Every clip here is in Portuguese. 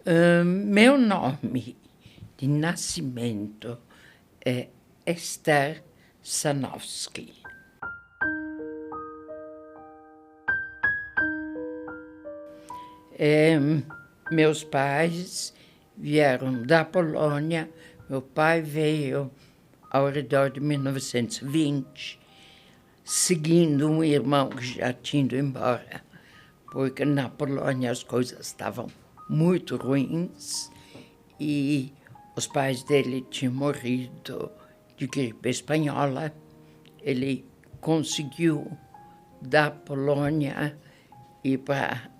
Meu nome de nascimento é Esther Sanofsky. Meus pais vieram da Polônia. Meu pai veio ao redor de 1920, seguindo um irmão que já tinha ido embora, porque na Polônia as coisas estavam muito ruins e os pais dele tinham morrido de gripe espanhola. Ele conseguiu da Polônia ir para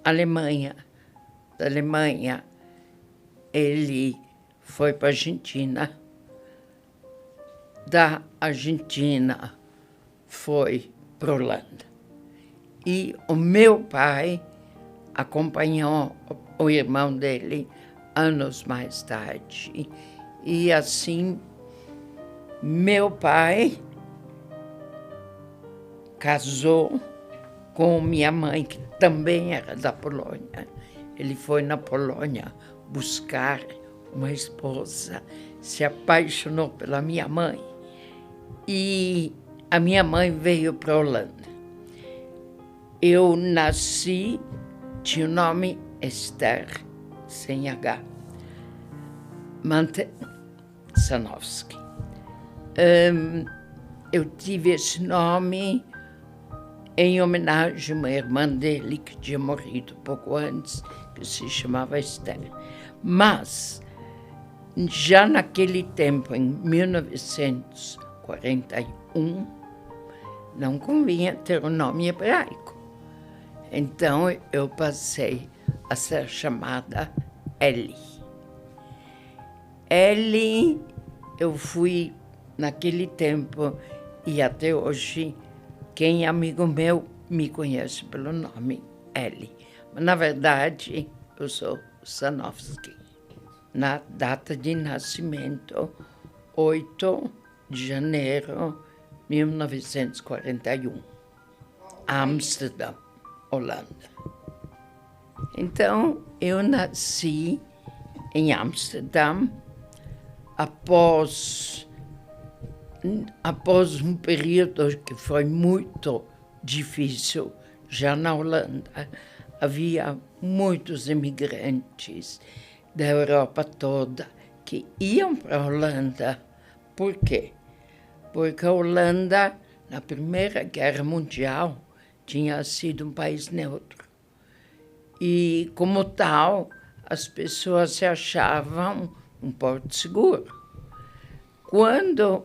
a Alemanha. Da Alemanha, ele foi para a Argentina. Da Argentina, foi para a Holanda. E o meu pai acompanhou o irmão dele anos mais tarde. E assim, meu pai casou com minha mãe, que também era da Polônia. Ele foi na Polônia buscar uma esposa, se apaixonou pela minha mãe e a minha mãe veio para a Holanda. Eu nasci, tinha o nome Esther, sem H, Sanofsky. Eu tive esse nome em homenagem a uma irmã dele que tinha morrido pouco antes, que se chamava Esther. Mas, já naquele tempo, em 1941, não convinha ter um nome hebraico. Então, eu passei a ser chamada Ellie. Ellie, eu fui, naquele tempo e até hoje, quem é amigo meu me conhece pelo nome Ellie. Mas, na verdade, eu sou Sanofsky. Na data de nascimento, 8 de janeiro de 1941, Amsterdã, Holanda. Então, eu nasci em Amsterdã após um período que foi muito difícil. Já na Holanda havia muitos imigrantes da Europa toda que iam para a Holanda. Por quê? Porque a Holanda, na Primeira Guerra Mundial, tinha sido um país neutro. E, como tal, as pessoas se achavam um porto seguro. Quando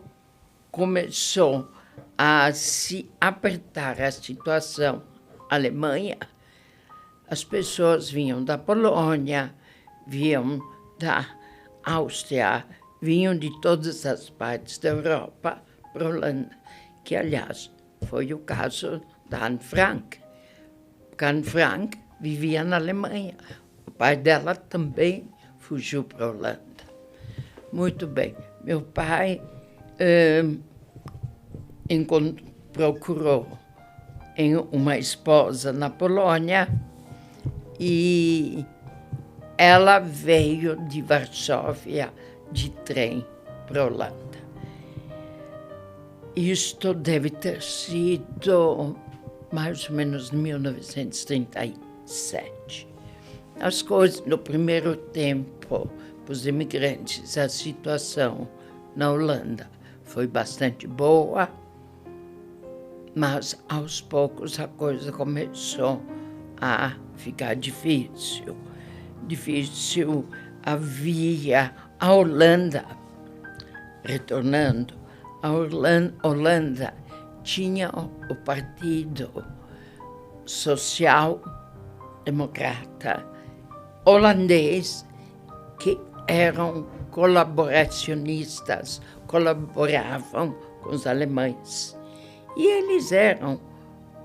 começou a se apertar a situação na Alemanha, as pessoas vinham da Polônia, vinham da Áustria, vinham de todas as partes da Europa para a Holanda, que, aliás, foi o caso da Anne Frank. Porque a Anne Frank vivia na Alemanha. O pai dela também fugiu para a Holanda. Muito bem. Meu pai procurou uma esposa na Polônia e ela veio de Varsóvia de trem para a Holanda. Isto deve ter sido mais ou menos em 1937. As coisas, no primeiro tempo, para os imigrantes, a situação na Holanda foi bastante boa, mas aos poucos a coisa começou a ficar difícil. Havia a Holanda, retornando, a Holanda tinha o Partido Social Democrata holandês, que eram colaboracionistas, colaboravam com os alemães. E eles eram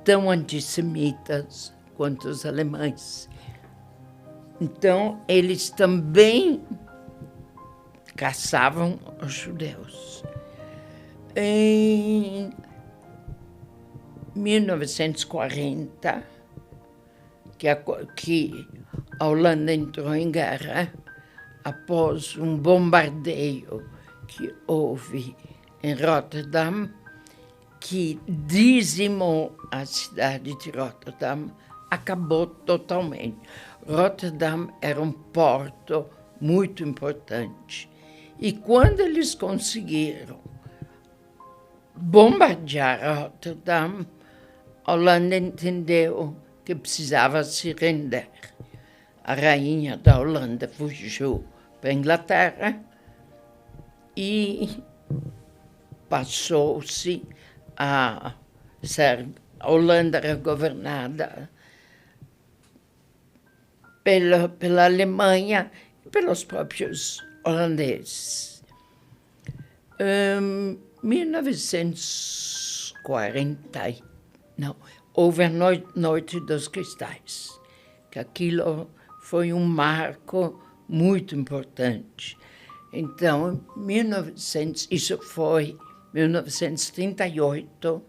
tão antissemitas quanto os alemães. Então, eles também caçavam os judeus. Em 1940, que a Holanda entrou em guerra após um bombardeio que houve em Rotterdam, que dizimou a cidade de Rotterdam, acabou totalmente. Rotterdam era um porto muito importante. E quando eles conseguiram bombardear Rotterdam, a Holanda entendeu que precisava se render. A rainha da Holanda fugiu para a Inglaterra e passou-se a ser... A Holanda era governada pela Alemanha e pelos próprios holandeses. 1940, não, houve a Noite dos Cristais, que aquilo foi um marco muito importante. Então, isso foi 1938,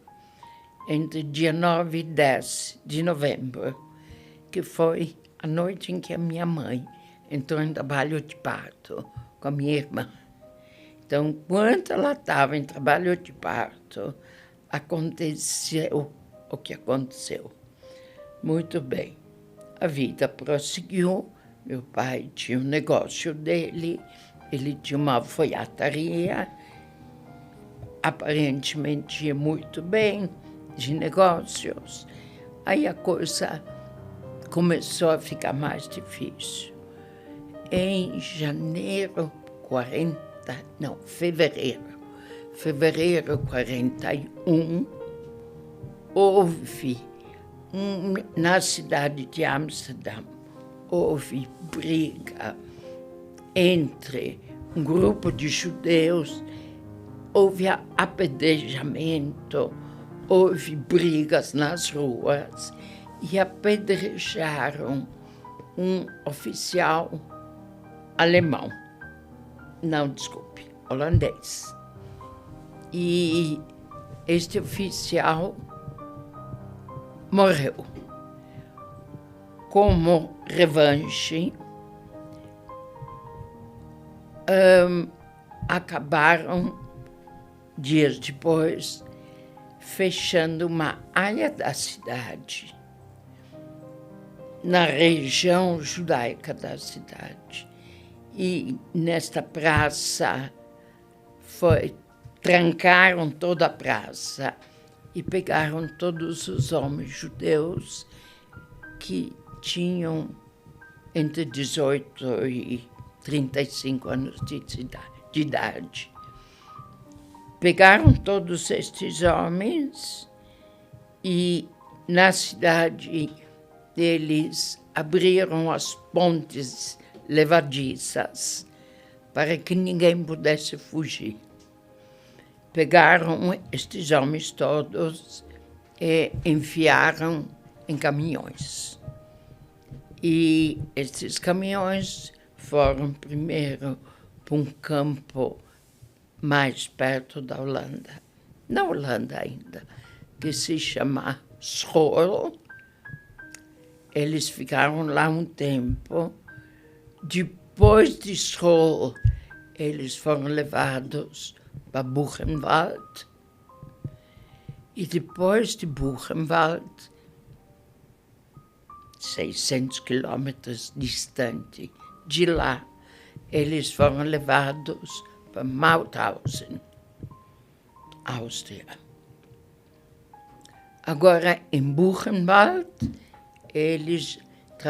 entre dia 9 e 10 de novembro, que foi a noite em que a minha mãe entrou em trabalho de parto com a minha irmã. Então, enquanto ela estava em trabalho de parto, aconteceu o que aconteceu. Muito bem. A vida prosseguiu. Meu pai tinha um negócio dele, ele tinha uma alfaiataria, aparentemente ia muito bem de negócios. Aí a coisa começou a ficar mais difícil. Em fevereiro 41, houve, na cidade de Amsterdã, houve briga entre um grupo de judeus, houve apedrejamento, houve brigas nas ruas e apedrejaram um oficial alemão. Não, desculpe, holandês. E este oficial morreu. Como revanche, acabaram, dias depois, fechando uma área da cidade, na região judaica da cidade. E nesta praça trancaram toda a praça e pegaram todos os homens judeus que tinham entre 18 e 35 anos de idade. Pegaram todos estes homens e na cidade eles abriram as pontes levadiças para que ninguém pudesse fugir. Pegaram estes homens todos e enfiaram em caminhões. E esses caminhões foram primeiro para um campo mais perto da Holanda, na Holanda ainda, que se chama School. Eles ficaram lá um tempo. Depois de School, eles foram levados para Buchenwald. E depois de Buchenwald, 600 quilômetros distante de lá, eles foram levados para Mauthausen, Áustria. Agora, em Buchenwald, eles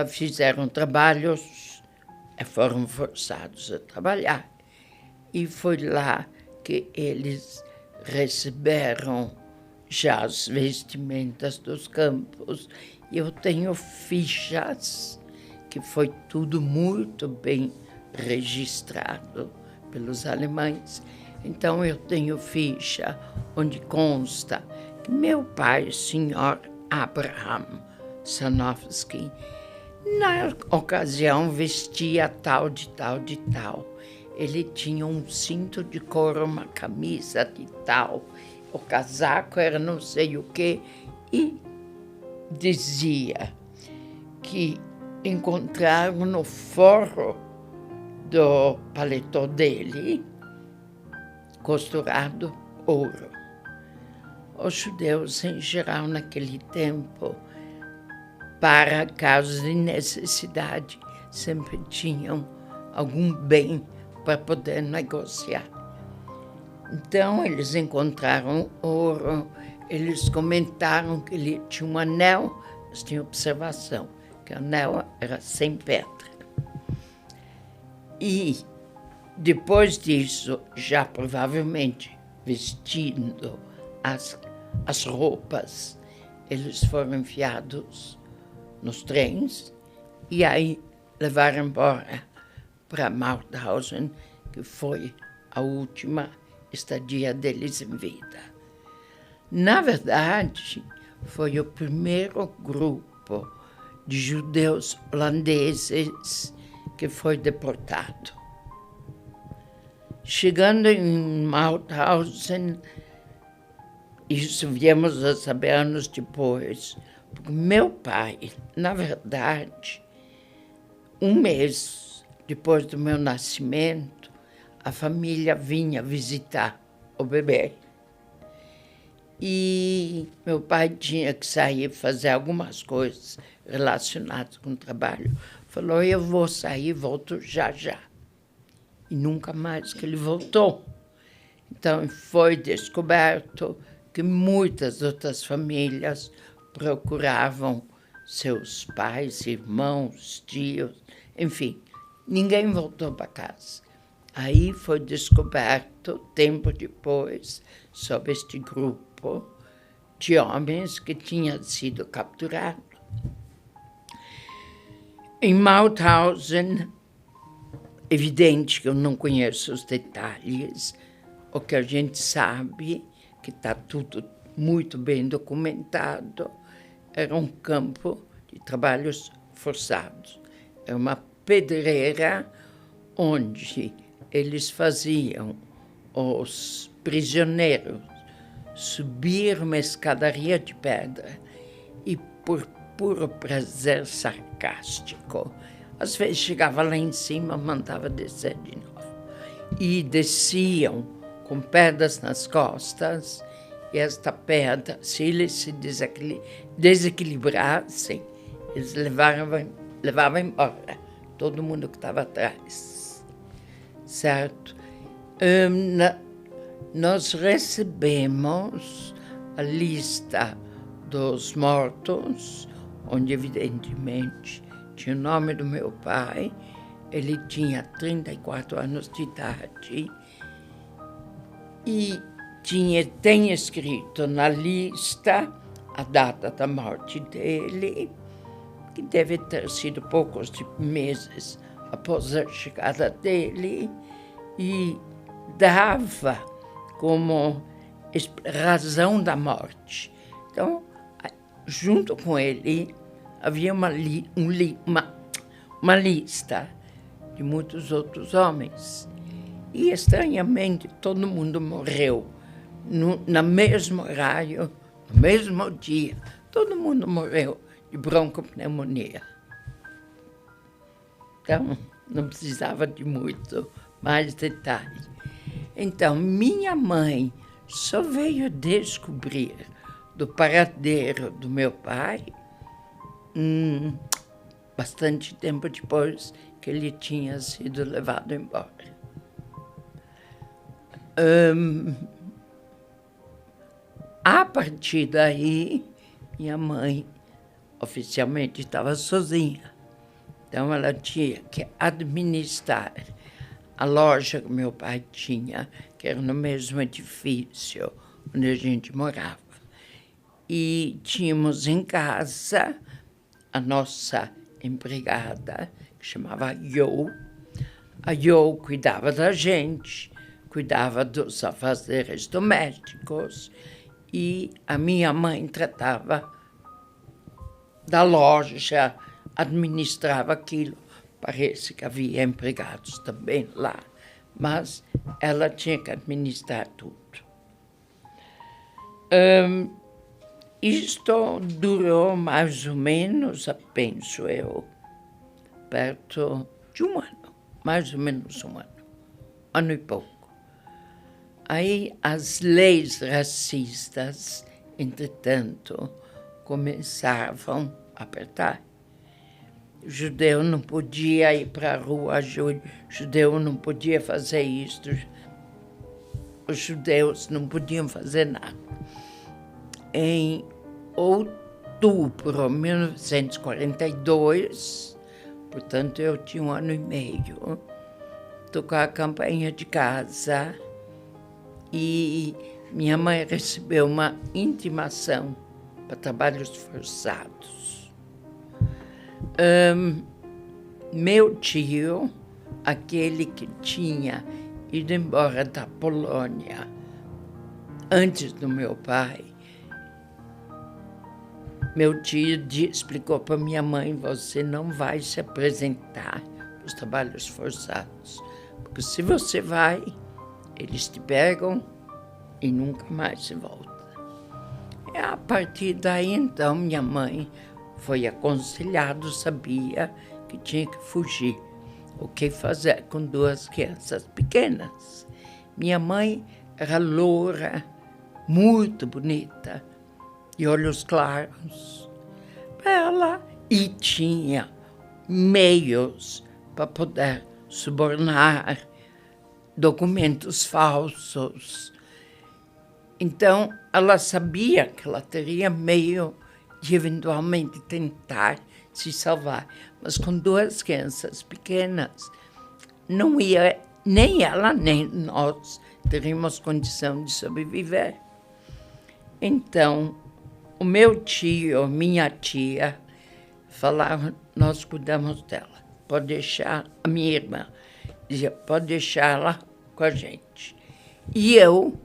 fizeram trabalhos, foram forçados a trabalhar. E foi lá que eles receberam já as vestimentas dos campos. Eu tenho fichas, que foi tudo muito bem registrado pelos alemães. Então, eu tenho ficha onde consta que meu pai, senhor Abraham Sanofsky, na ocasião vestia tal de tal de tal. Ele tinha um cinto de couro, uma camisa de tal, o casaco era não sei o quê, e dizia que encontraram no forro do paletó dele, costurado, ouro. Os judeus, em geral, naquele tempo, para casos de necessidade, sempre tinham algum bem para poder negociar. Então, eles encontraram ouro, eles comentaram que ele tinha um anel, mas tinha observação, que o anel era sem pedra. E, depois disso, já provavelmente vestindo as roupas, eles foram enfiados nos trens e aí levaram embora para Mauthausen, que foi a última estadia deles em vida. Na verdade, foi o primeiro grupo de judeus holandeses que foi deportado. Chegando em Mauthausen, isso viemos a saber anos depois, porque meu pai, na verdade, um mês depois do meu nascimento, a família vinha visitar o bebê. E meu pai tinha que sair fazer algumas coisas relacionadas com o trabalho. Falou, eu vou sair, volto já, já. E nunca mais que ele voltou. Então, foi descoberto que muitas outras famílias procuravam seus pais, irmãos, tios, enfim, ninguém voltou para casa. Aí foi descoberto, tempo depois, sobre este grupo de homens que tinha sido capturado. Em Mauthausen, evidente que eu não conheço os detalhes, o que a gente sabe, que está tudo muito bem documentado, era um campo de trabalhos forçados. Era uma pedreira onde eles faziam os prisioneiros subir uma escadaria de pedra e, por puro prazer sarcástico, às vezes chegava lá em cima, mandava descer de novo. E desciam com pedras nas costas, e esta pedra, se eles se desequilibrassem, eles levavam embora todo mundo que estava atrás. Certo? Nós recebemos a lista dos mortos, onde, evidentemente, tinha o nome do meu pai, ele tinha 34 anos de idade, e tem escrito na lista a data da morte dele, que deve ter sido poucos meses após a chegada dele, e dava como razão da morte. Então, junto com ele, havia uma lista de muitos outros homens. E, estranhamente, todo mundo morreu no mesmo horário, no mesmo dia. Todo mundo morreu de broncopneumonia. Então, não precisava de muito mais detalhe. Então, minha mãe só veio descobrir do paradeiro do meu pai bastante tempo depois que ele tinha sido levado embora. A partir daí, minha mãe oficialmente estava sozinha. Então, ela tinha que administrar a loja que meu pai tinha, que era no mesmo edifício onde a gente morava. E tínhamos em casa a nossa empregada, que chamava Yo. A Yo cuidava da gente, cuidava dos afazeres domésticos, e a minha mãe tratava da loja, administrava aquilo. Parece que havia empregados também lá, mas ela tinha que administrar tudo. Isto durou mais ou menos, penso eu, perto de um ano, mais ou menos um ano e pouco. Aí as leis racistas, entretanto, começavam a apertar. O judeu não podia ir para a rua, o judeu não podia fazer isso, os judeus não podiam fazer nada. Em outubro de 1942, portanto eu tinha 1 ano e meio, tocou a campainha de casa e minha mãe recebeu uma intimação para trabalhos forçados. Meu tio, aquele que tinha ido embora da Polônia antes do meu pai, meu tio explicou para minha mãe: você não vai se apresentar nos trabalhos forçados, porque se você vai, eles te pegam e nunca mais se volta. E a partir daí, então, minha mãe foi aconselhada, sabia que tinha que fugir. O que fazer com 2 crianças pequenas? Minha mãe era loura, muito bonita, de olhos claros, bela, e tinha meios para poder subornar, documentos falsos. Então, ela sabia que ela teria meio de eventualmente tentar se salvar. Mas com 2 crianças pequenas, não ia, nem ela, nem nós teríamos condição de sobreviver. Então, o meu tio, minha tia, falavam: nós cuidamos dela, pode deixar, a minha irmã dizia: pode deixá-la com a gente. E eu,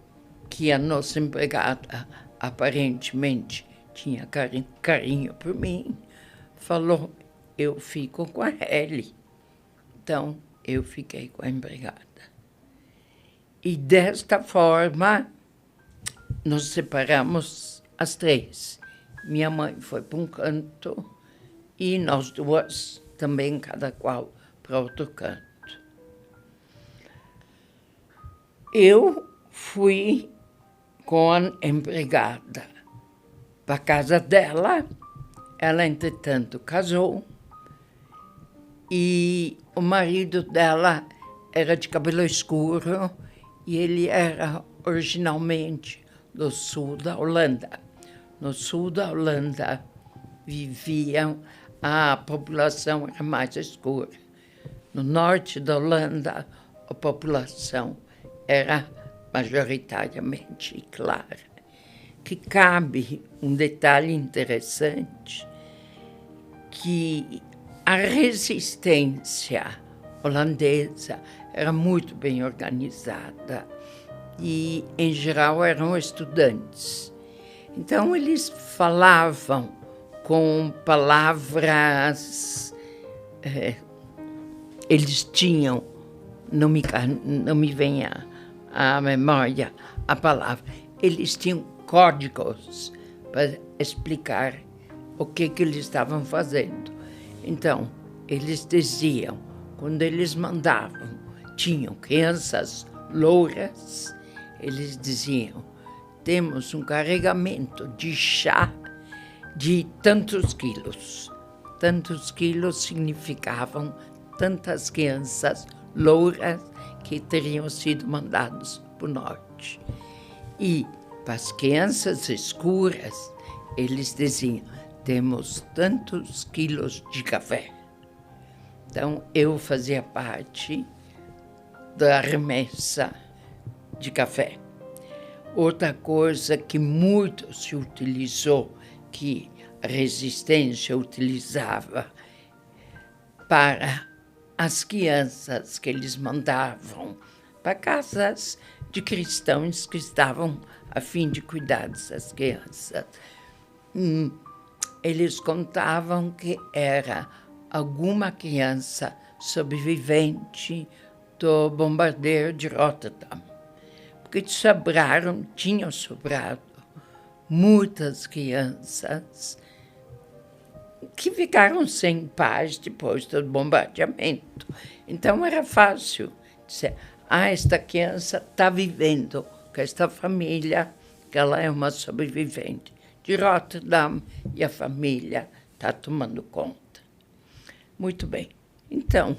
que a nossa empregada aparentemente tinha carinho por mim, falou: eu fico com a Ellie. Então, eu fiquei com a empregada. E desta forma, nos separamos as 3. Minha mãe foi para um canto e nós 2 também, cada qual para outro canto. Eu fui com a empregada para a casa dela. Ela, entretanto, casou e o marido dela era de cabelo escuro e ele era originalmente do sul da Holanda. No sul da Holanda viviam, a população era mais escura. No norte da Holanda, a população era majoritariamente clara. Que cabe um detalhe interessante, que a resistência holandesa era muito bem organizada e, em geral, eram estudantes. Então, eles falavam com palavras, eles tinham, não me vem à memória a palavra, eles tinham códigos para explicar o que eles estavam fazendo. Então, eles diziam, quando eles mandavam, tinham crianças louras, eles diziam: temos um carregamento de chá de tantos quilos. Tantos quilos significavam tantas crianças louras que teriam sido mandadas para o norte. E para as crianças escuras, eles diziam: temos tantos quilos de café. Então, eu fazia parte da remessa de café. Outra coisa que muito se utilizou, que a resistência utilizava para as crianças que eles mandavam para casas de cristãos que estavam a fim de cuidar dessas crianças. Eles contavam que era alguma criança sobrevivente do bombardeio de Rotterdam, porque tinham sobrado muitas crianças que ficaram sem paz depois do bombardeamento. Então era fácil dizer, esta criança está vivendo com esta família, que ela é uma sobrevivente de Rotterdam e a família está tomando conta. Muito bem. Então,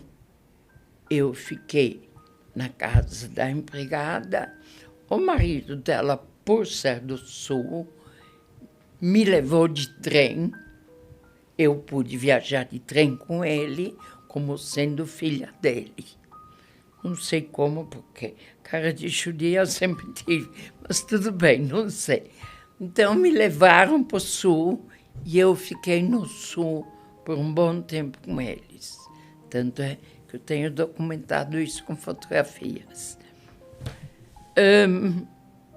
eu fiquei na casa da empregada. O marido dela, por ser do Sul, me levou de trem. Eu pude viajar de trem com ele, como sendo filha dele. Não sei como, porque cara de judia eu sempre tive, mas tudo bem, não sei. Então me levaram para o Sul e eu fiquei no Sul por um bom tempo com eles. Tanto é que eu tenho documentado isso com fotografias.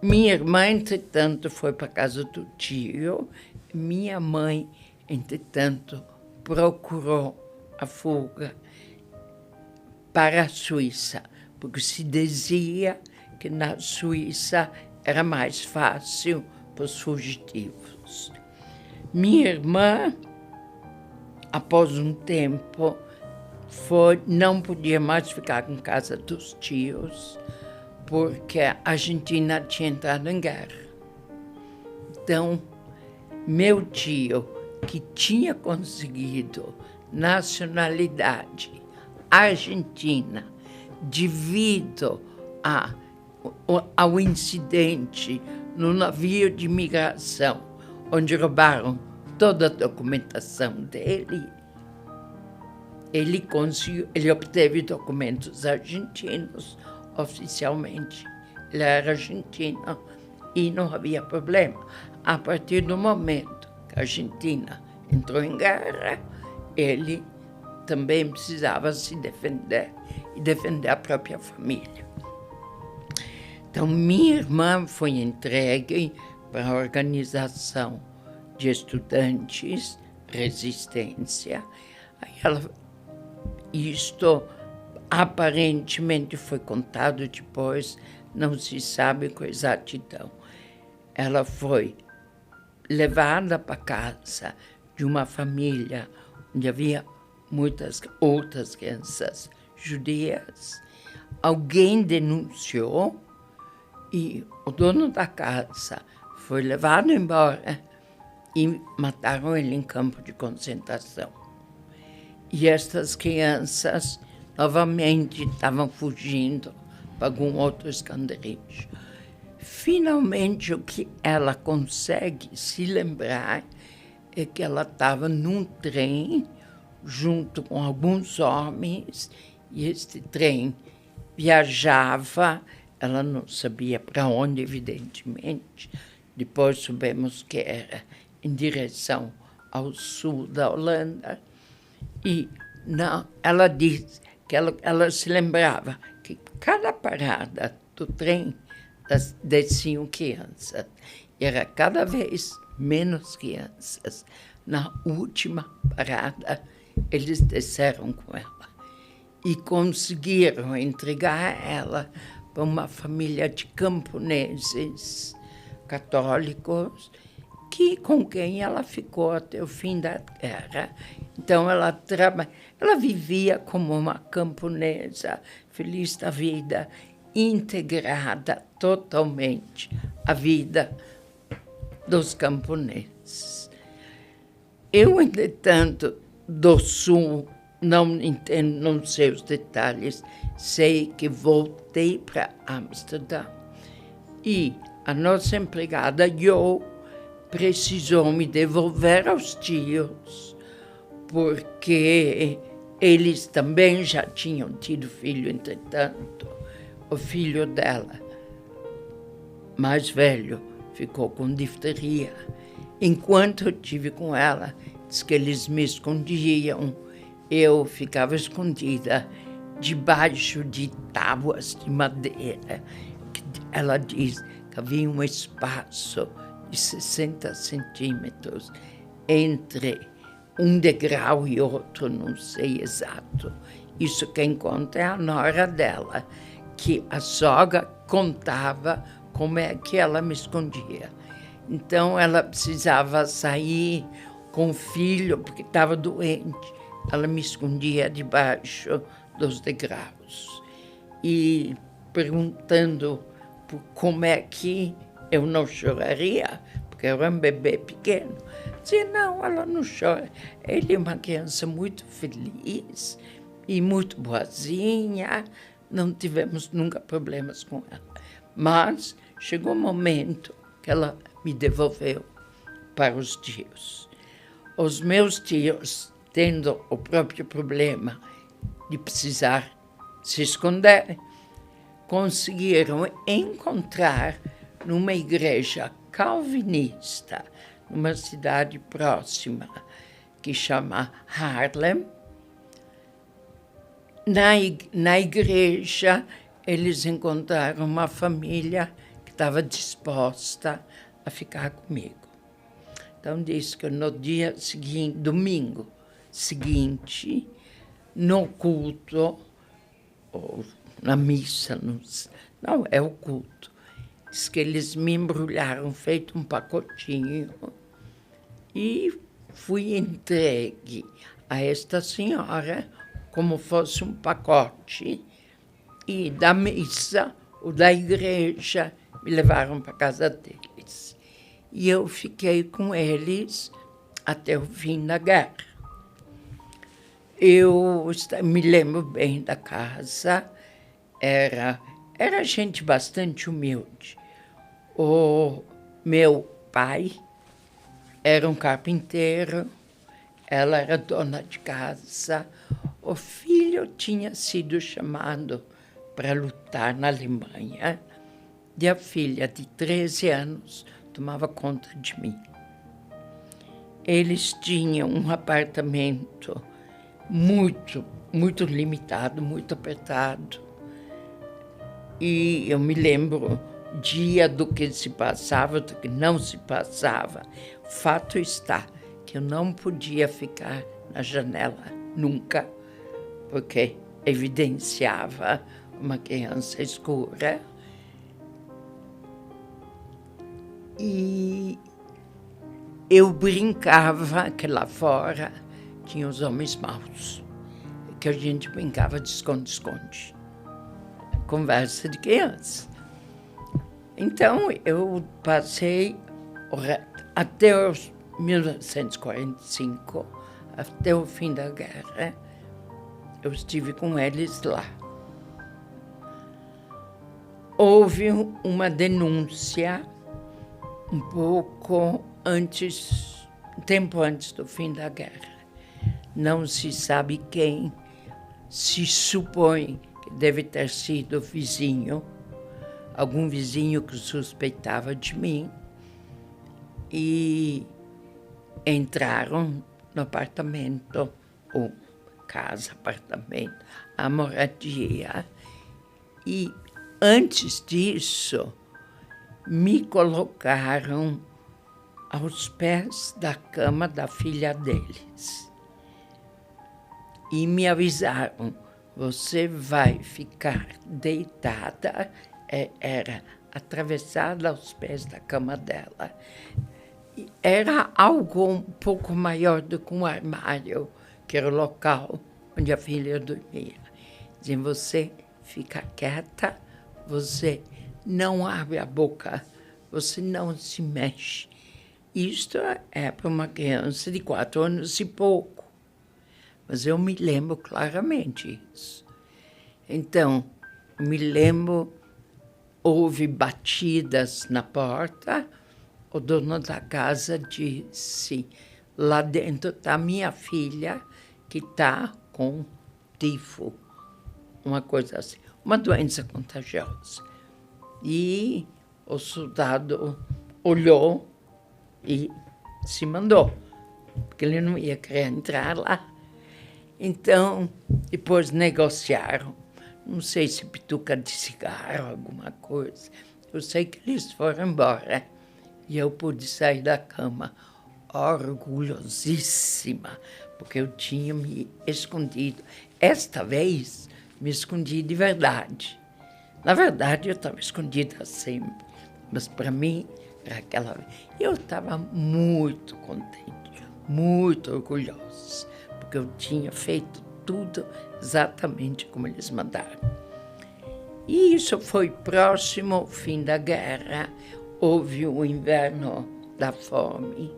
Minha irmã, entretanto, foi para a casa do tio. Minha mãe, entretanto, procurou a fuga para a Suíça, porque se dizia que na Suíça era mais fácil para os fugitivos. Minha irmã, após um tempo, não podia mais ficar em casa dos tios, porque a Argentina tinha entrado em guerra. Então, meu tio, que tinha conseguido nacionalidade argentina devido ao incidente no navio de imigração, onde roubaram toda a documentação dele, ele obteve documentos argentinos oficialmente. Ele era argentino e não havia problema. A partir do momento que a Argentina entrou em guerra, ele também precisava se defender e defender a própria família. Então, minha irmã foi entregue para a Organização de Estudantes Resistência. Isto aparentemente foi contado depois, não se sabe com exatidão. Ela foi levada para casa de uma família onde havia muitas outras crianças judias. Alguém denunciou e o dono da casa foi levado embora e mataram ele em campo de concentração. E estas crianças novamente estavam fugindo para algum outro esconderijo. Finalmente, o que ela consegue se lembrar é que ela estava num trem junto com alguns homens e este trem viajava, ela não sabia para onde, evidentemente. Depois soubemos que era em direção ao sul da Holanda. E não, ela disse que ela se lembrava que cada parada do trem desciam crianças. E era cada vez menos crianças. Na última parada, eles desceram com ela e conseguiram entregar ela para uma família de camponeses católicos com quem ela ficou até o fim da guerra. Então, ela vivia como uma camponesa, feliz da vida, integrada totalmente à vida dos camponeses. Eu, entretanto, do Sul, não entendo, não sei os detalhes, sei que voltei para Amsterdã e a nossa empregada, precisou me devolver aos tios, porque eles também já tinham tido filho, entretanto. O filho dela, mais velho, ficou com difteria. Enquanto eu estive com ela, diz que eles me escondiam. Eu ficava escondida debaixo de tábuas de madeira. Ela diz que havia um espaço de 60 centímetros entre um degrau e outro, não sei exato. Isso quem conta é a nora dela, que a sogra contava como é que ela me escondia. Então, ela precisava sair com o filho, porque estava doente. Ela me escondia debaixo dos degraus. E perguntando por como é que eu não choraria, porque eu era um bebê pequeno. Dizia, não, ela não chora. Ele é uma criança muito feliz e muito boazinha. Não tivemos nunca problemas com ela. Mas chegou um momento que ela me devolveu para os tios. Os meus tios, tendo o próprio problema de precisar se esconder, conseguiram encontrar numa igreja calvinista, numa cidade próxima, que chama Haarlem. Na igreja, eles encontraram uma família que estava disposta a ficar comigo. Então, disse que no dia seguinte, domingo seguinte, no culto, ou na missa, não, é o culto, diz que eles me embrulharam, feito um pacotinho, e fui entregue a esta senhora como fosse um pacote, e da missa ou da igreja me levaram para a casa deles. E eu fiquei com eles até o fim da guerra. Eu me lembro bem da casa, era gente bastante humilde. O meu pai era um carpinteiro, ela era dona de casa. O filho tinha sido chamado para lutar na Alemanha e a filha, de 13 anos, tomava conta de mim. Eles tinham um apartamento muito limitado, muito apertado. E eu me lembro dia do que se passava, do que não se passava. Fato está que eu não podia ficar na janela nunca, porque evidenciava uma criança escura. E eu brincava que lá fora tinha os homens maus, que a gente brincava de esconde-esconde. Conversa de criança. Então, eu passei até os 1945, até o fim da guerra, eu estive com eles lá. Houve uma denúncia um pouco antes, tempo antes do fim da guerra. Não se sabe quem, se supõe que deve ter sido vizinho, algum vizinho que suspeitava de mim, e entraram no apartamento, ou casa, apartamento, a moradia, e antes disso me colocaram aos pés da cama da filha deles e me avisaram, você vai ficar deitada, era atravessada aos pés da cama dela. Era algo um pouco maior do que um armário, que era o local onde a filha dormia. Diziam, você fica quieta, você não abre a boca, você não se mexe. Isto é para uma criança de 4 anos e pouco. Mas eu me lembro claramente isso. Então, eu me lembro, houve batidas na porta, o dono da casa disse, lá dentro está minha filha, que está com tifo, uma coisa assim, uma doença contagiosa. E o soldado olhou e se mandou, porque ele não ia querer entrar lá. Então, depois negociaram, não sei se pituca de cigarro, alguma coisa. Eu sei que eles foram embora e eu pude sair da cama orgulhosíssima, porque eu tinha me escondido. Esta vez, me escondi de verdade. Na verdade, eu estava escondida sempre, mas para mim, era aquela vez. Eu estava muito contente, muito orgulhosos, porque eu tinha feito tudo exatamente como eles mandaram. E isso foi próximo ao fim da guerra. Houve o inverno da fome,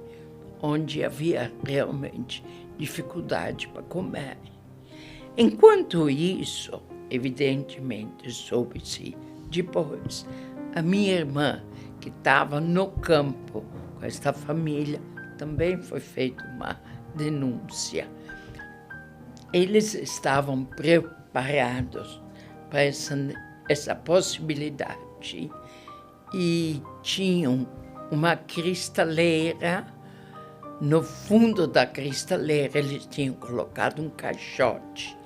onde havia realmente dificuldade para comer. Enquanto isso, evidentemente, soube-se depois, a minha irmã, que estava no campo com esta família, também foi feita uma denúncia. Eles estavam preparados para essa possibilidade e tinham uma cristaleira. No fundo da cristaleira, eles tinham colocado um caixote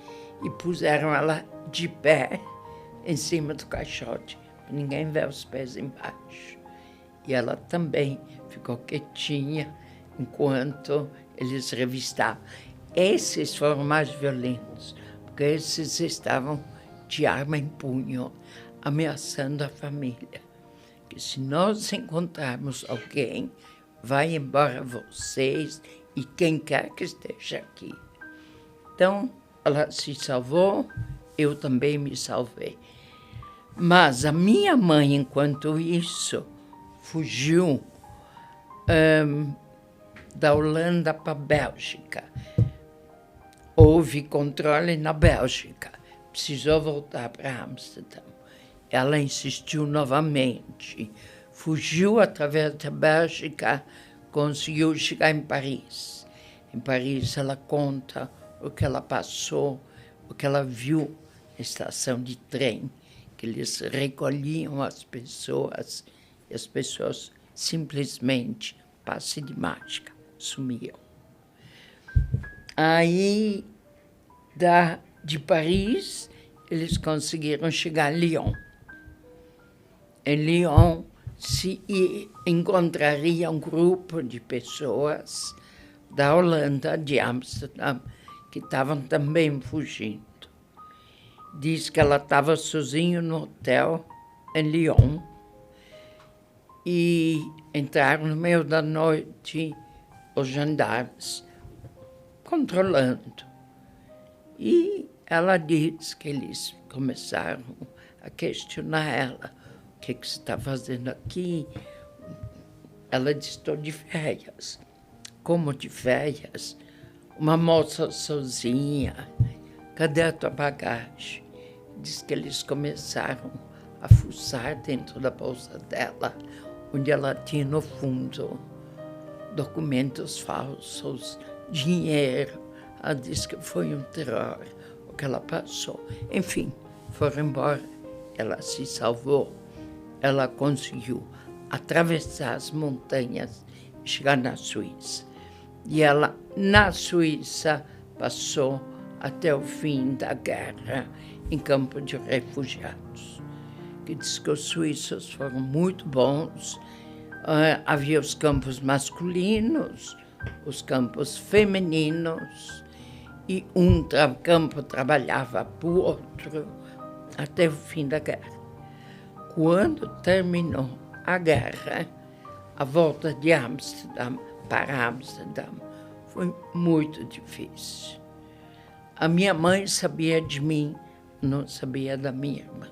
e puseram ela de pé em cima do caixote, para ninguém ver os pés embaixo. E ela também ficou quietinha enquanto eles revistavam. Esses foram mais violentos, porque esses estavam de arma em punho, ameaçando a família. Que se nós encontrarmos alguém, vai embora vocês e quem quer que esteja aqui. Então, ela se salvou, eu também me salvei. Mas a minha mãe, enquanto isso, fugiu da Holanda para a Bélgica. Houve controle na Bélgica. Precisou voltar para Amsterdã. Ela insistiu novamente. Fugiu através da Bélgica, conseguiu chegar em Paris. Em Paris, ela conta o que ela passou, o que ela viu na estação de trem, que eles recolhiam as pessoas e as pessoas simplesmente, passe de mágica, sumiam. Aí, de Paris, eles conseguiram chegar em Lyon. Em Lyon, se encontraria um grupo de pessoas da Holanda, de Amsterdã, que estavam também fugindo. Diz que ela estava sozinha no hotel em Lyon e entraram no meio da noite os gendarmes controlando. E ela diz que eles começaram a questionar ela. O que você está fazendo aqui? Ela disse, estou de férias. Como de férias? Uma moça sozinha. Cadê a tua bagagem? Diz que eles começaram a fuçar dentro da bolsa dela, onde ela tinha, no fundo, documentos falsos, dinheiro. Ela disse que foi um terror o que ela passou. Enfim, foram embora. Ela se salvou. Ela conseguiu atravessar as montanhas e chegar na Suíça. E ela, na Suíça, passou até o fim da guerra em campo de refugiados. Que diz que os suíços foram muito bons. Havia os campos masculinos, os campos femininos, e um campo trabalhava para o outro até o fim da guerra. Quando terminou a guerra, a volta de Amsterdã para Amsterdã foi muito difícil. A minha mãe sabia de mim, não sabia da minha irmã.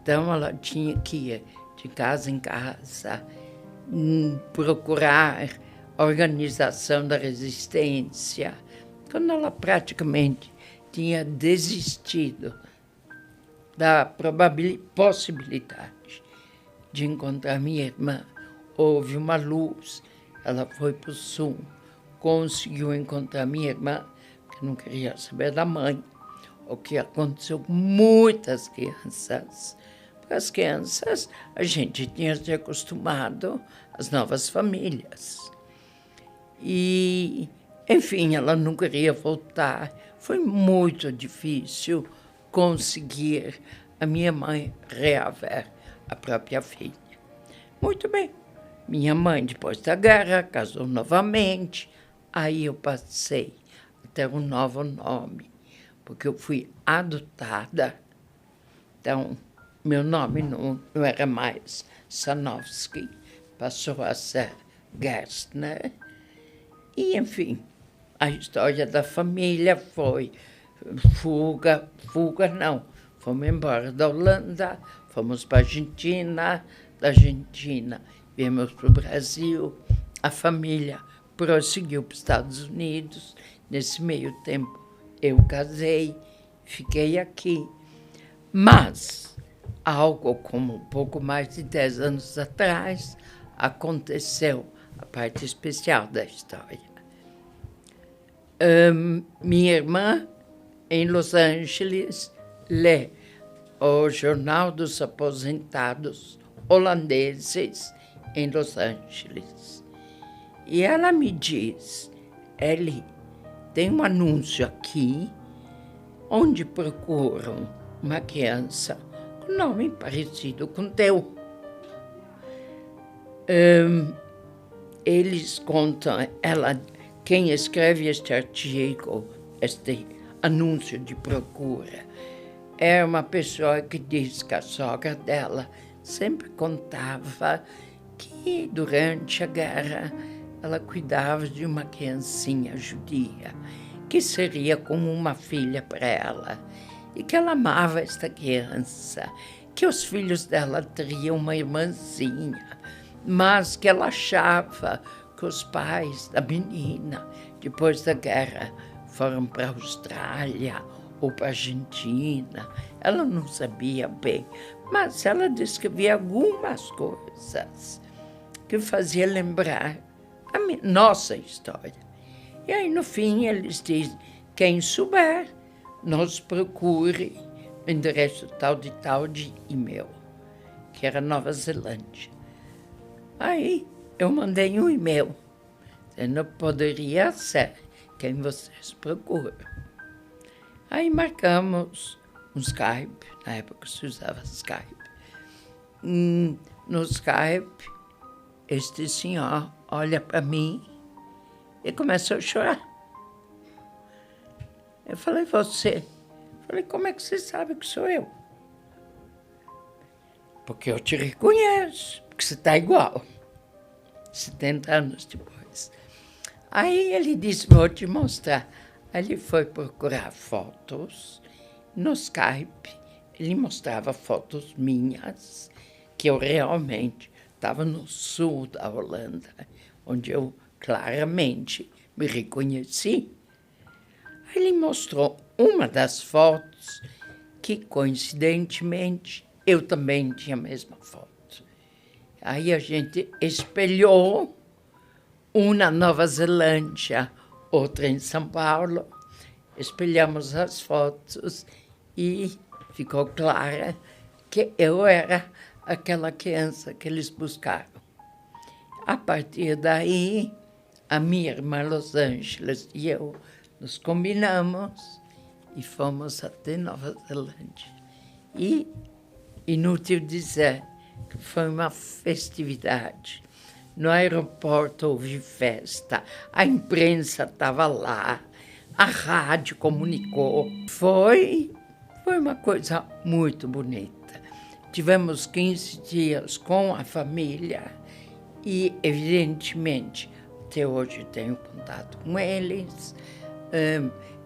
Então ela tinha que ir de casa em casa, procurar a organização da resistência, quando ela praticamente tinha desistido da possibilidade de encontrar minha irmã. Houve uma luz, ela foi para o sul, conseguiu encontrar minha irmã, que não queria saber da mãe, o que aconteceu com muitas crianças. Porque as crianças, a gente tinha se acostumado às novas famílias. E, enfim, ela não queria voltar. Foi muito difícil conseguir a minha mãe reaver a própria filha. Muito bem. Minha mãe, depois da guerra, casou novamente. Aí eu passei a ter um novo nome, porque eu fui adotada. Então, meu nome não era mais Sanowski, passou a ser Gerstner. E, enfim, a história da família foi fuga não, fomos embora da Holanda, fomos para a Argentina, da Argentina viemos para o Brasil, a família prosseguiu para os Estados Unidos, nesse meio tempo eu casei, fiquei aqui, mas algo como um pouco mais de 10 anos atrás aconteceu a parte especial da história. Minha irmã, em Los Angeles, lê o Jornal dos Aposentados Holandeses em Los Angeles. E ela me diz, Eli, tem um anúncio aqui onde procuram uma criança com nome parecido com o teu. Eles contam, quem escreve este artigo, este anúncio de procura, é uma pessoa que diz que a sogra dela sempre contava que durante a guerra ela cuidava de uma criancinha judia, que seria como uma filha para ela, e que ela amava esta criança, que os filhos dela teriam uma irmãzinha, mas que ela achava que os pais da menina, depois da guerra, foram para a Austrália ou para a Argentina. Ela não sabia bem, mas ela descrevia algumas coisas que fazia lembrar a nossa história. E aí, no fim, eles dizem, quem souber, nos procure o endereço tal de e-mail, que era Nova Zelândia. Aí, eu mandei um e-mail, dizendo, poderia ser quem vocês procuram. Aí marcamos um Skype, na época se usava Skype. No Skype, este senhor olha para mim e começa a chorar. Eu falei, você? Eu falei, como é que você sabe que sou eu? Porque eu te reconheço, porque você está igual. 70 anos depois. Aí ele disse, vou te mostrar. Aí ele foi procurar fotos no Skype. Ele mostrava fotos minhas, que eu realmente estava no sul da Holanda, onde eu claramente me reconheci. Aí ele mostrou uma das fotos que, coincidentemente, eu também tinha a mesma foto. Aí a gente espelhou, uma na Nova Zelândia, outra em São Paulo, espelhamos as fotos e ficou clara que eu era aquela criança que eles buscaram. A partir daí, a minha irmã Los Angeles e eu nos combinamos e fomos até Nova Zelândia. E, inútil dizer, que foi uma festividade. No aeroporto houve festa, a imprensa estava lá, a rádio comunicou. Foi uma coisa muito bonita. Tivemos 15 dias com a família e, evidentemente, até hoje tenho contato com eles.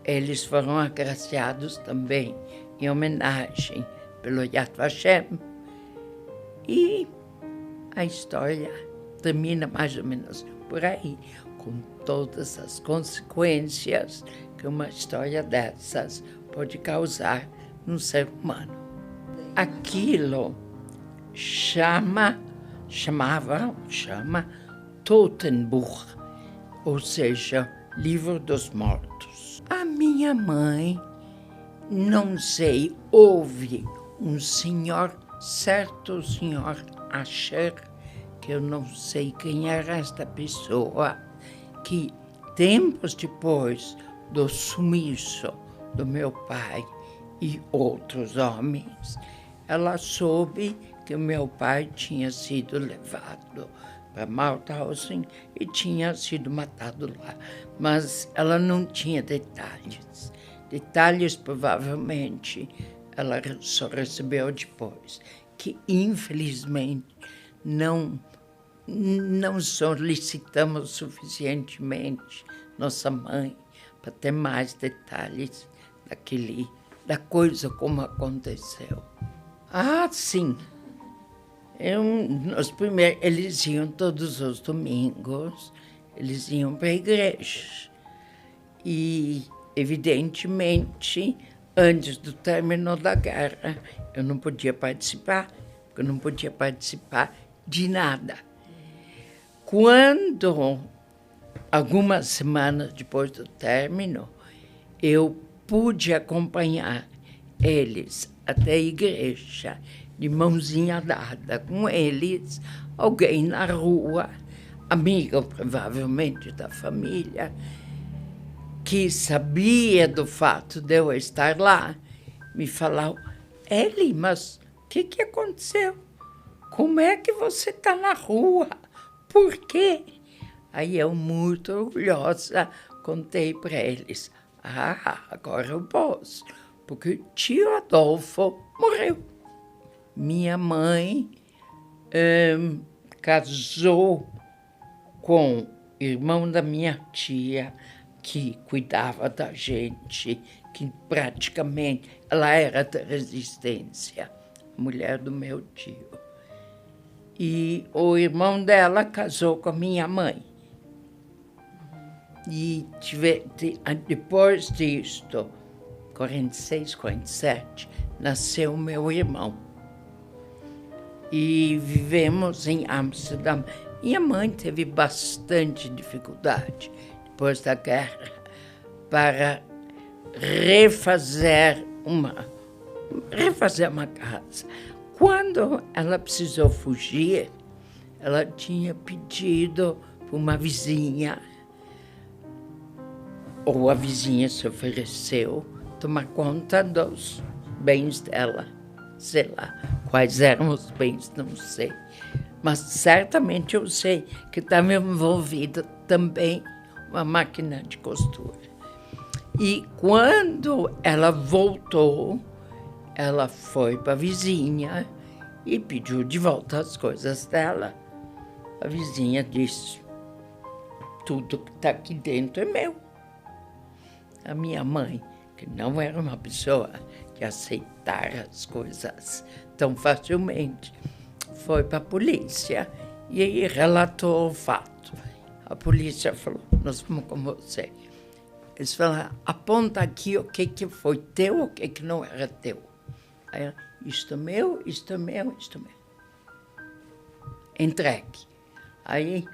Eles foram agraciados também em homenagem pelo Yad Vashem. E a história termina mais ou menos por aí, com todas as consequências que uma história dessas pode causar no ser humano. Aquilo chama Totenbuch, ou seja, Livro dos Mortos. A minha mãe, não sei, houve um senhor, certo senhor Asher, que eu não sei quem era esta pessoa, que tempos depois do sumiço do meu pai e outros homens, ela soube que o meu pai tinha sido levado para Mauthausen e tinha sido matado lá. Mas ela não tinha detalhes. Detalhes, provavelmente, ela só recebeu depois, que infelizmente não não solicitamos suficientemente nossa mãe para ter mais detalhes da coisa como aconteceu. Ah, sim. Eles iam todos os domingos, eles iam para a igreja. E, evidentemente, antes do término da guerra, eu não podia participar, porque eu não podia participar de nada. Quando, algumas semanas depois do término, eu pude acompanhar eles até a igreja, de mãozinha dada com eles, alguém na rua, amiga provavelmente da família, que sabia do fato de eu estar lá, me falou: Eli, mas o que aconteceu? Como é que você está na rua? Por quê? Aí eu, muito orgulhosa, contei para eles: agora eu posso, porque o tio Adolfo morreu. Minha mãe casou com o irmão da minha tia, que cuidava da gente, que praticamente ela era da resistência, a mulher do meu tio. E o irmão dela casou com a minha mãe. E depois disto, 46, 47, nasceu meu irmão. E vivemos em Amsterdã. Minha mãe teve bastante dificuldade, depois da guerra, para refazer uma casa. Quando ela precisou fugir, ela tinha pedido para uma vizinha, ou a vizinha se ofereceu, tomar conta dos bens dela. Sei lá quais eram os bens, não sei. Mas certamente eu sei que estava envolvida também uma máquina de costura. E quando ela voltou, ela foi para a vizinha e pediu de volta as coisas dela. A vizinha disse: tudo que está aqui dentro é meu. A minha mãe, que não era uma pessoa que aceitara as coisas tão facilmente, foi para a polícia e aí relatou o fato. A polícia falou: nós vamos com você. Eles falaram: aponta aqui o que foi teu, o que não era teu. Aí ela: isto é meu, isto é meu, isto é meu. Entregue. Aí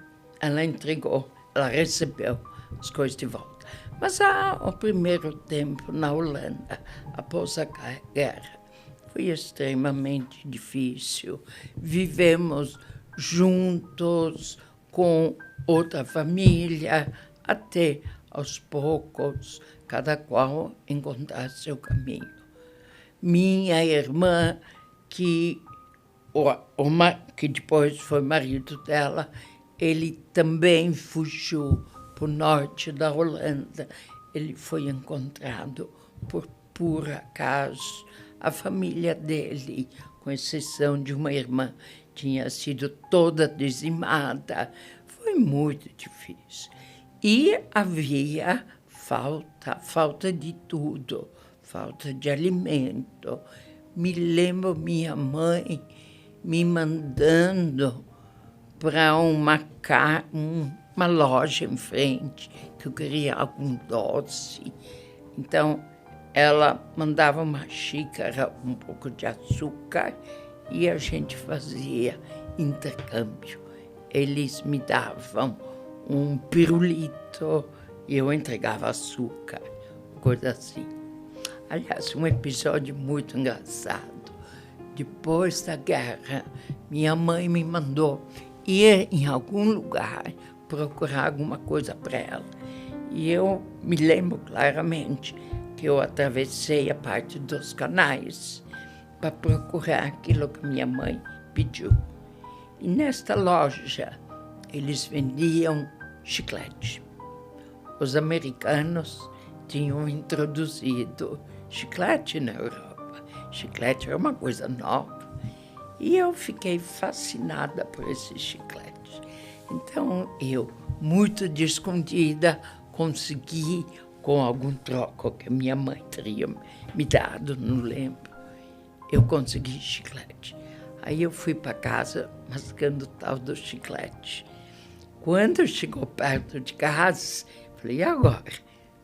ela entregou, ela recebeu as coisas de volta. Mas o primeiro tempo na Holanda, após a guerra, foi extremamente difícil. Vivemos juntos com outra família, até aos poucos, cada qual encontrar seu caminho. Minha irmã, que depois foi marido dela, ele também fugiu para o norte da Holanda. Ele foi encontrado por acaso. A família dele, com exceção de uma irmã, tinha sido toda dizimada. Foi muito difícil. E havia falta de tudo, falta de alimento. Me lembro minha mãe me mandando para uma loja em frente, que eu queria algum doce. Então, ela mandava uma xícara, um pouco de açúcar, e a gente fazia intercâmbio. Eles me davam um pirulito e eu entregava açúcar, coisa assim. Aliás, um episódio muito engraçado. Depois da guerra, minha mãe me mandou ir em algum lugar procurar alguma coisa para ela. E eu me lembro claramente que eu atravessei a parte dos canais para procurar aquilo que minha mãe pediu. E nesta loja, eles vendiam chiclete. Os americanos tinham introduzido chiclete na Europa. Chiclete era uma coisa nova. E eu fiquei fascinada por esse chiclete. Então, eu, muito de escondida, consegui, com algum troco que a minha mãe teria me dado, não lembro, eu consegui chiclete. Aí eu fui para casa mascando o tal do chiclete. Quando chegou perto de casa, falei, e agora?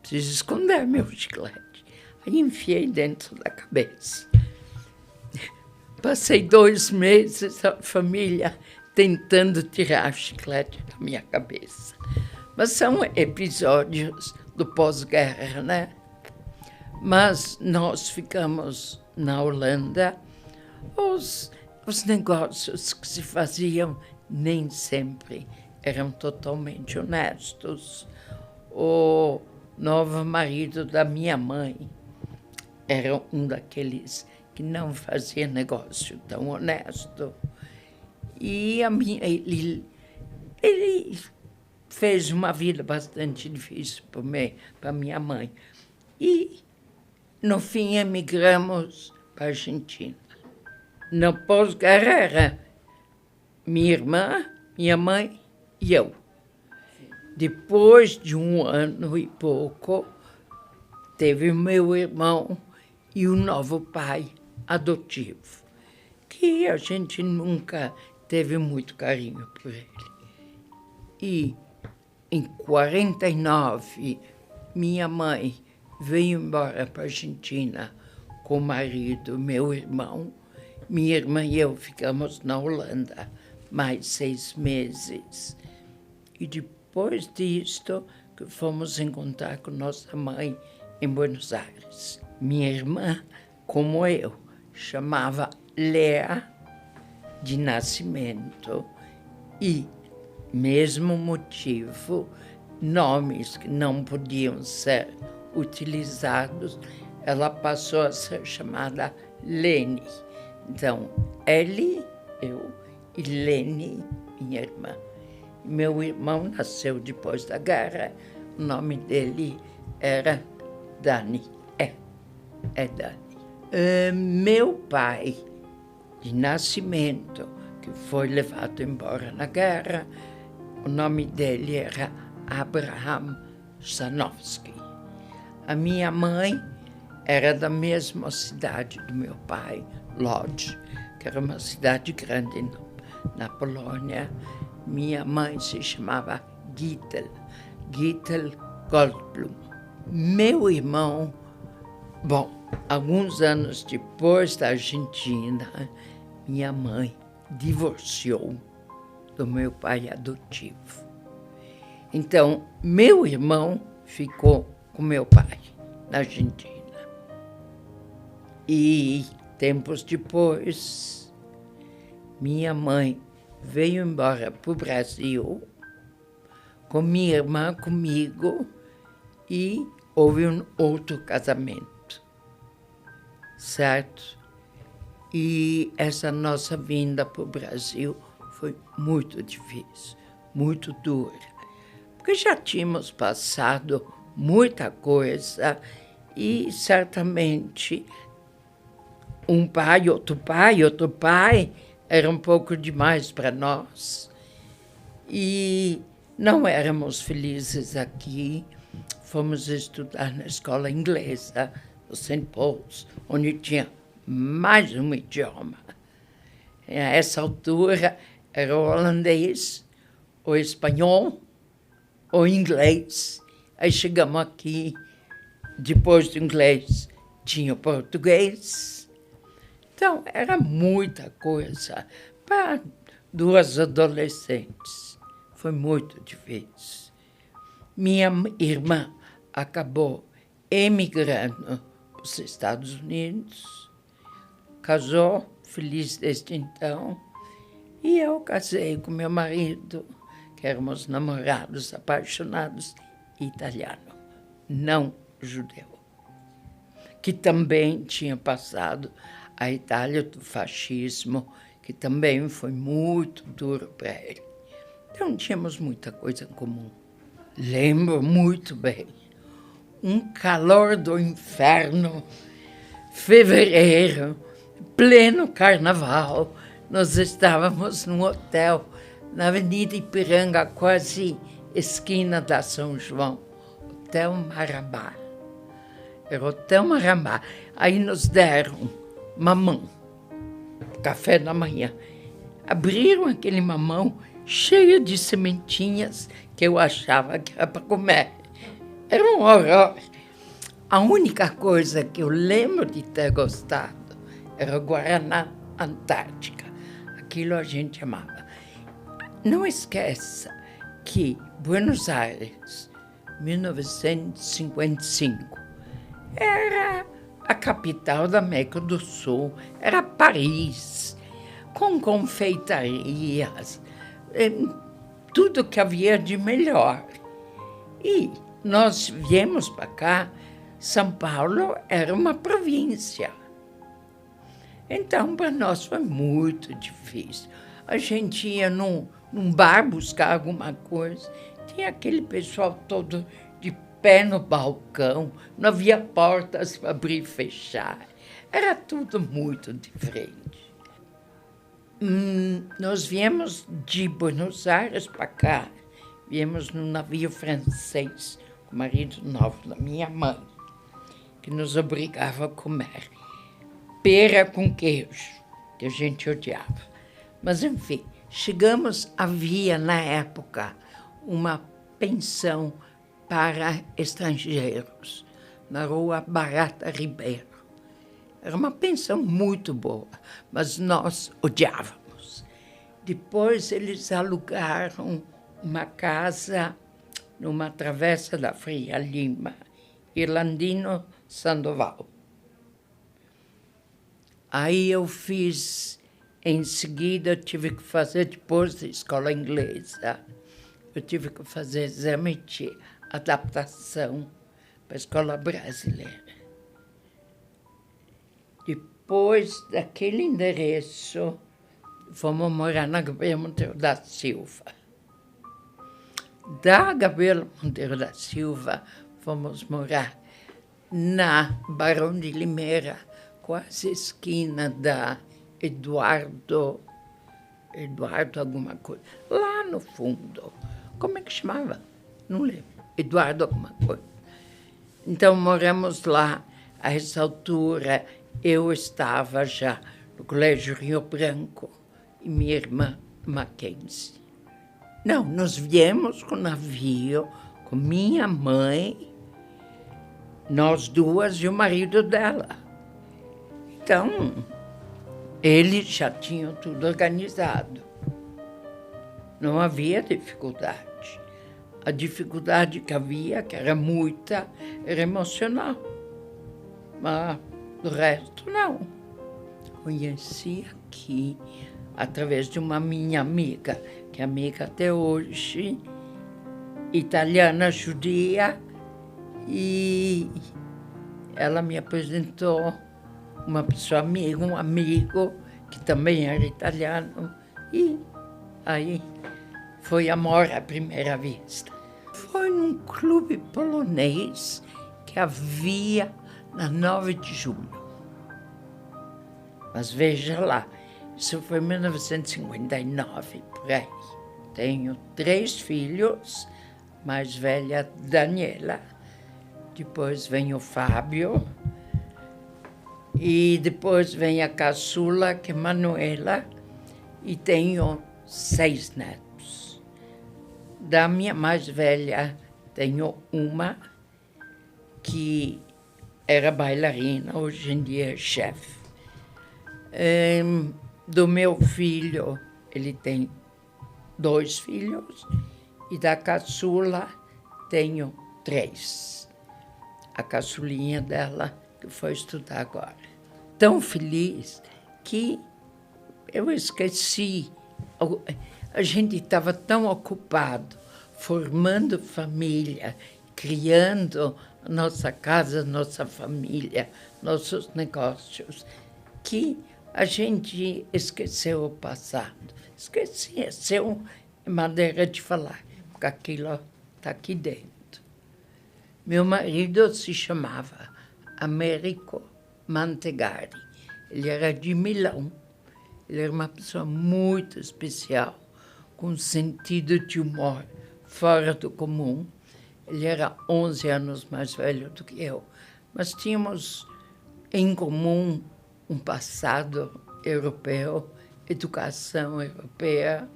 Preciso esconder meu chiclete. Aí enfiei dentro da cabeça. Passei 2 meses, a família tentando tirar o chiclete da minha cabeça. Mas são episódios do pós-guerra, né? Mas nós ficamos na Holanda. Os negócios que se faziam nem sempre eram totalmente honestos. O novo marido da minha mãe era um daqueles que não fazia negócio tão honesto. E ele fez uma vida bastante difícil para minha mãe. E, no fim, emigramos para a Argentina. Na pós-guerra era minha irmã, minha mãe e eu. Depois de 1 ano e pouco, teve o meu irmão e o novo pai adotivo, que a gente nunca teve muito carinho por ele. E, em 49, minha mãe veio embora para a Argentina com o marido, meu irmão. Minha irmã e eu ficamos na Holanda mais 6 meses. E depois disto, que fomos encontrar com nossa mãe em Buenos Aires. Minha irmã, como eu, chamava Lea de nascimento e, mesmo motivo, nomes que não podiam ser utilizados, ela passou a ser chamada Lene. Então, Eli, eu, e Lene, minha irmã. Meu irmão nasceu depois da guerra, o nome dele era Dani. É Dani. Meu pai, de nascimento, que foi levado embora na guerra, o nome dele era Abraham Sanowski. A minha mãe era da mesma cidade do meu pai, Lodz, que era uma cidade grande na Polônia. Minha mãe se chamava Gittel Goldblum. Meu irmão, bom, alguns anos depois da Argentina, minha mãe divorciou do meu pai adotivo. Então, meu irmão ficou com meu pai na Argentina. E tempos depois, minha mãe veio embora para o Brasil com minha irmã comigo e houve um outro casamento, certo? E essa nossa vinda para o Brasil foi muito difícil, muito dura, porque já tínhamos passado muita coisa e certamente um pai, outro pai, era um pouco demais para nós. E não éramos felizes aqui. Fomos estudar na escola inglesa, no St. Paul's, onde tinha mais um idioma. A essa altura era o holandês, o espanhol, o inglês. Aí chegamos aqui, depois do inglês tinha o português. Então, era muita coisa para 2 adolescentes. Foi muito difícil. Minha irmã acabou emigrando para os Estados Unidos, casou, feliz desde então, e eu casei com meu marido, que éramos namorados apaixonados, italiano, não judeu, que também tinha passado a Itália do fascismo, que também foi muito duro para ele. Então, tínhamos muita coisa em comum. Lembro muito bem, um calor do inferno, fevereiro, pleno carnaval, nós estávamos num hotel na Avenida Ipiranga, quase esquina da São João, Hotel Marabá. Era o Hotel Marabá. Aí nos deram mamão, café da manhã. Abriram aquele mamão cheio de sementinhas que eu achava que era para comer. Era um horror. A única coisa que eu lembro de ter gostado era Guaraná Antártica. Aquilo a gente amava. Não esqueça que Buenos Aires, 1955, era a capital da América do Sul, era Paris, com confeitarias, tudo que havia de melhor. E nós viemos para cá, São Paulo era uma província. Então, para nós foi muito difícil. A gente ia num bar buscar alguma coisa, tinha aquele pessoal todo de pé no balcão, não havia portas para abrir e fechar. Era tudo muito diferente. Nós viemos de Buenos Aires para cá, viemos num navio francês, com o marido novo da minha mãe, que nos obrigava a comer pera com queijo, que a gente odiava. Mas, enfim, havia na época uma pensão para estrangeiros, na rua Barata Ribeiro. Era uma pensão muito boa, mas nós odiávamos. Depois eles alugaram uma casa numa travessa da Faria Lima, Irlandino Sandoval. Aí eu fiz, em seguida, tive que fazer, depois da escola inglesa, eu tive que fazer exame de adaptação para a escola brasileira. Depois daquele endereço, fomos morar na Gabriela Monteiro da Silva. Da Gabriela Monteiro da Silva, fomos morar na Barão de Limeira, quase esquina da Eduardo alguma coisa, lá no fundo. Como é que chamava? Não lembro. Eduardo alguma coisa. Então, moramos lá. A essa altura, eu estava já no Colégio Rio Branco e minha irmã Mackenzie. Não, nós viemos com o navio, com minha mãe, nós duas e o marido dela. Então, eles já tinham tudo organizado. Não havia dificuldade. A dificuldade que havia, que era muita, era emocional. Mas, do resto, não. Conheci aqui, através de uma minha amiga, que é amiga até hoje, italiana, judia, e ela me apresentou uma pessoa amiga, um amigo, que também era italiano, e aí foi amor à primeira vista. Foi num clube polonês que havia na 9 de julho. Mas veja lá, isso foi em 1959, por aí. Tenho 3 filhos, mais velha Daniela, depois vem o Fábio, e depois vem a caçula, que é Manuela, e tenho 6 netos. Da minha mais velha, tenho uma que era bailarina, hoje em dia é chefe. Do meu filho, ele tem 2 filhos, e da caçula tenho 3. A caçulinha dela, que foi estudar agora. Tão feliz que eu esqueci. A gente estava tão ocupado, formando família, criando a nossa casa, nossa família, nossos negócios, que a gente esqueceu o passado. Esqueceu maneira de falar, porque aquilo está aqui dentro. Meu marido se chamava Américo Mantegari. Ele era de Milão. Ele era uma pessoa muito especial, com sentido de humor fora do comum. Ele era 11 anos mais velho do que eu, mas tínhamos em comum um passado europeu, educação europeia.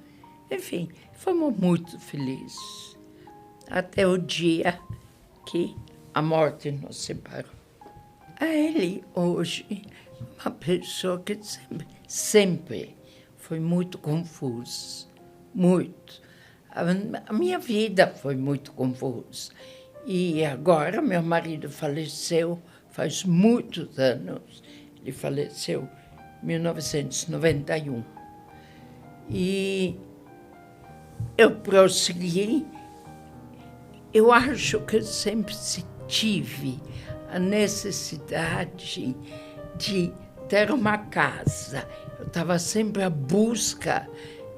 Enfim, fomos muito felizes, até o dia que a morte nos separou. Ele, hoje, uma pessoa que sempre foi muito confusa, muito. A minha vida foi muito confusa. E agora meu marido faleceu faz muitos anos. Ele faleceu em 1991. E eu prossegui. Eu acho que eu sempre tive a necessidade de ter uma casa. Eu estava sempre à busca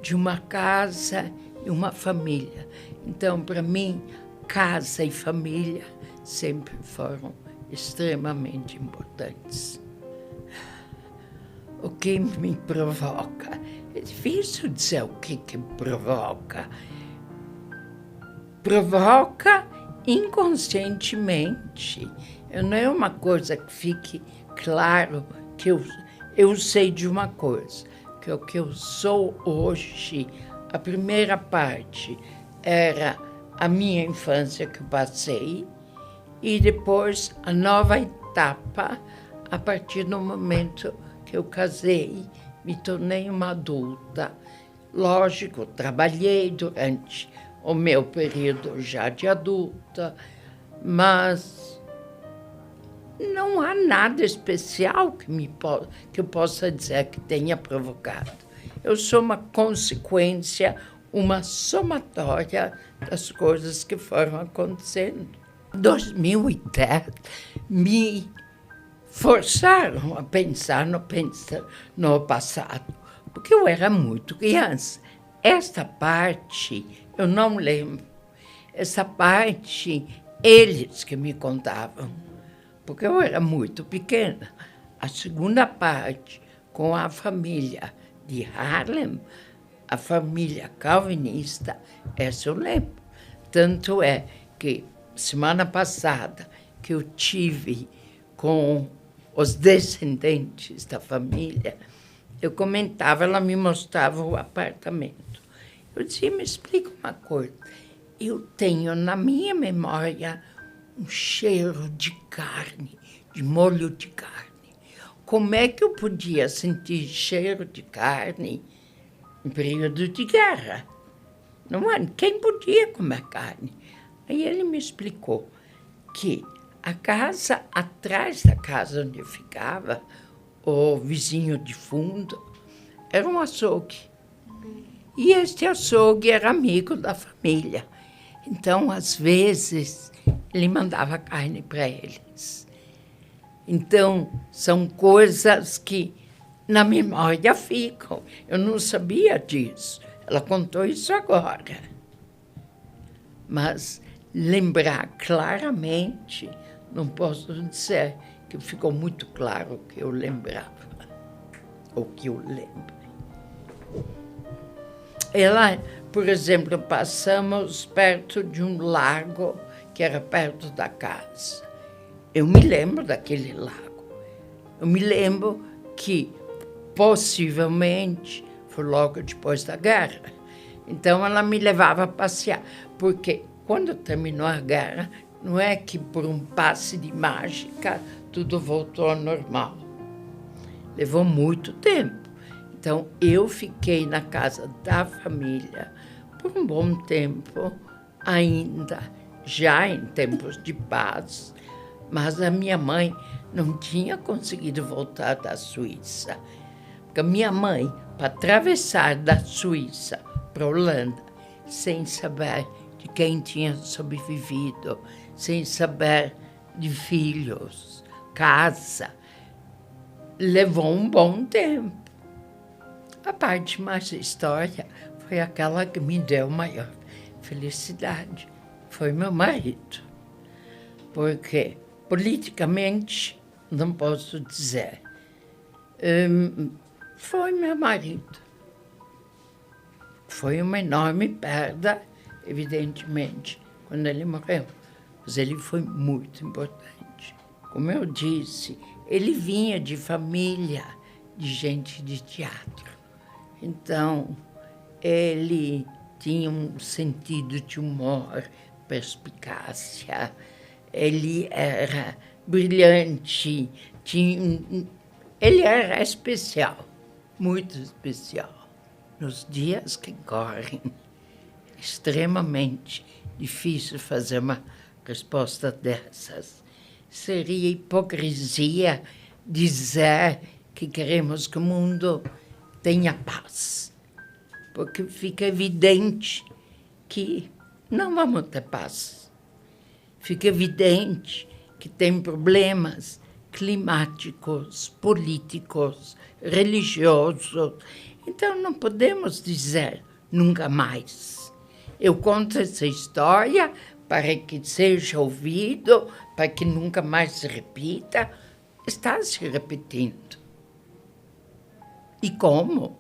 de uma casa e uma família. Então, para mim, casa e família sempre foram extremamente importantes. O que me provoca? É difícil dizer o que provoca. Provoca inconscientemente. Não é uma coisa que fique claro que eu sei de uma coisa, que o que eu sou hoje, a primeira parte era a minha infância que eu passei e depois a nova etapa a partir do momento que eu casei, me tornei uma adulta. Lógico, trabalhei durante o meu período já de adulta, mas não há nada especial que eu possa dizer que tenha provocado. Eu sou uma consequência, uma somatória das coisas que foram acontecendo. Em 2010, me forçaram a pensar no passado, porque eu era muito criança. Esta parte eu não lembro. Essa parte, eles que me contavam, porque eu era muito pequena. A segunda parte, com a família de Harlem, a família calvinista, essa eu lembro. Tanto é que, semana passada, que eu tive com os descendentes da família, eu comentava, ela me mostrava o apartamento. Eu dizia, me explica uma coisa. Eu tenho na minha memória um cheiro de carne, de molho de carne. Como é que eu podia sentir cheiro de carne em período de guerra? Não é? Quem podia comer carne? Aí ele me explicou que a casa atrás da casa onde eu ficava, o vizinho de fundo, era um açougue. E este açougue era amigo da família. Então, às vezes, ele mandava carne para eles. Então, são coisas que na memória ficam. Eu não sabia disso. Ela contou isso agora. Mas lembrar claramente, não posso dizer que ficou muito claro o que eu lembrava, ou que eu lembro. Ela, por exemplo, passamos perto de um lago que era perto da casa. Eu me lembro daquele lago. Eu me lembro que, possivelmente, foi logo depois da guerra. Então, ela me levava a passear, porque quando terminou a guerra, não é que por um passe de mágica tudo voltou ao normal. Levou muito tempo. Então, eu fiquei na casa da família por um bom tempo, ainda, já em tempos de paz, mas a minha mãe não tinha conseguido voltar da Suíça. Porque a minha mãe, para atravessar da Suíça para a Holanda, sem saber de quem tinha sobrevivido, sem saber de filhos, casa, levou um bom tempo. A parte mais da história foi aquela que me deu maior felicidade. Foi meu marido. Porque, politicamente, não posso dizer. Foi meu marido. foi uma enorme perda, evidentemente, quando ele morreu. Mas ele foi muito importante. Como eu disse, ele vinha de família de gente de teatro. Então, ele tinha um sentido de humor, perspicácia. Ele era brilhante, ele era especial, muito especial. Nos dias que correm, é extremamente difícil fazer uma resposta dessas. Seria hipocrisia dizer que queremos que o mundo tenha paz, porque fica evidente que não vamos ter paz. Fica evidente que tem problemas climáticos, políticos, religiosos. Então, não podemos dizer nunca mais. Eu conto essa história para que seja ouvido, para que nunca mais se repita. Está se repetindo. E como?